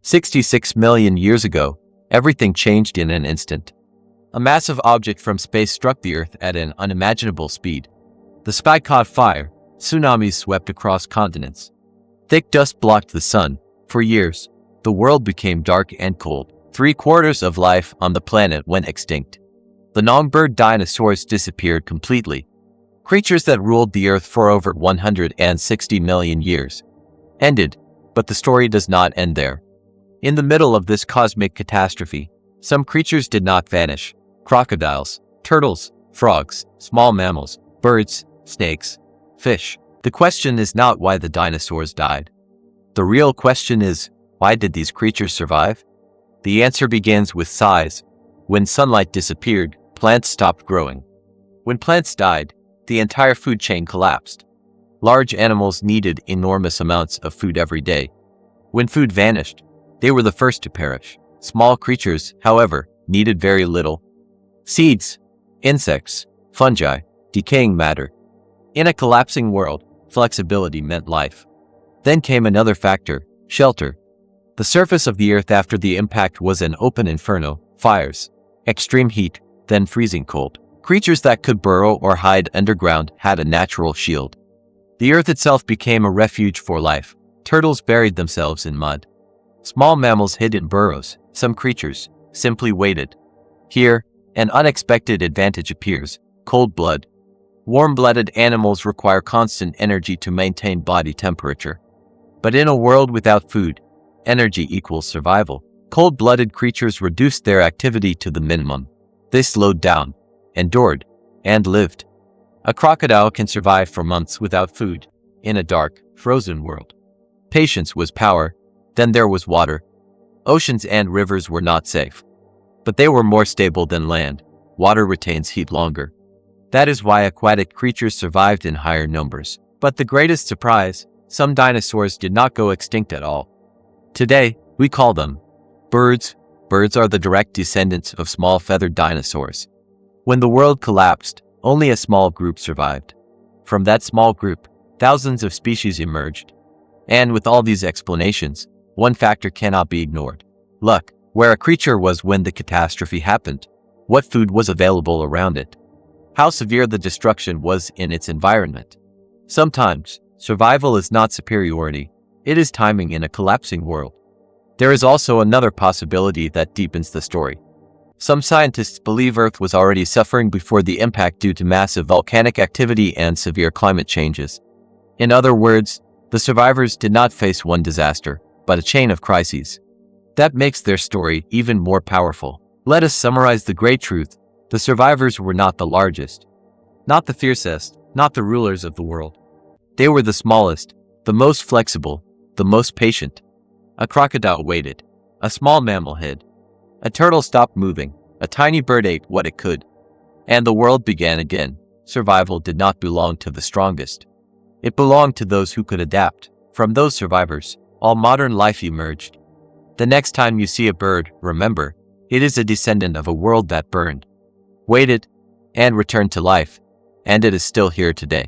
66 million years ago, everything changed in an instant. A massive object from space struck the Earth at an unimaginable speed. The sky caught fire, tsunamis swept across continents. Thick dust blocked the sun. For years, the world became dark and cold. 3/4 of life on the planet went extinct. The songbird dinosaurs disappeared completely. Creatures that ruled the Earth for over 160 million years ended, but the story does not end there. In the middle of this cosmic catastrophe, some creatures did not vanish. Crocodiles, turtles, frogs, small mammals, birds, snakes, fish. The question is not why the dinosaurs died. The real question is, why did these creatures survive? The answer begins with size. When sunlight disappeared, plants stopped growing. When plants died, the entire food chain collapsed. Large animals needed enormous amounts of food every day. When food vanished, they were the first to perish. Small creatures, however, needed very little. Seeds, insects, fungi, decaying matter. In a collapsing world, flexibility meant life. Then came another factor, shelter. The surface of the Earth after the impact was an open inferno, fires, extreme heat, then freezing cold. Creatures that could burrow or hide underground had a natural shield. The Earth itself became a refuge for life. Turtles buried themselves in mud. Small mammals hid in burrows. Some creatures simply waited. Here, an unexpected advantage appears: cold blood. Warm-blooded animals require constant energy to maintain body temperature. But in a world without food, energy equals survival. Cold-blooded creatures reduced their activity to the minimum. They slowed down, endured, and lived. A crocodile can survive for months without food in a dark, frozen world. Patience was power. Then there was water. Oceans and rivers were not safe, but they were more stable than land. Water retains heat longer. That is why aquatic creatures survived in higher numbers. But the greatest surprise, some dinosaurs did not go extinct at all. Today, we call them birds. Birds are the direct descendants of small feathered dinosaurs. When the world collapsed, only a small group survived. From that small group, thousands of species emerged. And with all these explanations, one factor cannot be ignored: luck. Where a creature was when the catastrophe happened, what food was available around it, how severe the destruction was in its environment. Sometimes, survival is not superiority, it is timing in a collapsing world. There is also another possibility that deepens the story. Some scientists believe Earth was already suffering before the impact due to massive volcanic activity and severe climate changes. In other words, the survivors did not face one disaster, but a chain of crises. That makes their story even more powerful. Let us summarize the great truth: the survivors were not the largest, not the fiercest, not the rulers of the world. They were the smallest, the most flexible, the most patient. A crocodile waited. A small mammal hid. A turtle stopped moving. A tiny bird ate what it could. And the world began again. Survival did not belong to the strongest. It belonged to those who could adapt. From those survivors, all modern life emerged. The next time you see a bird, remember, it is a descendant of a world that burned, waited, and returned to life, and it is still here today.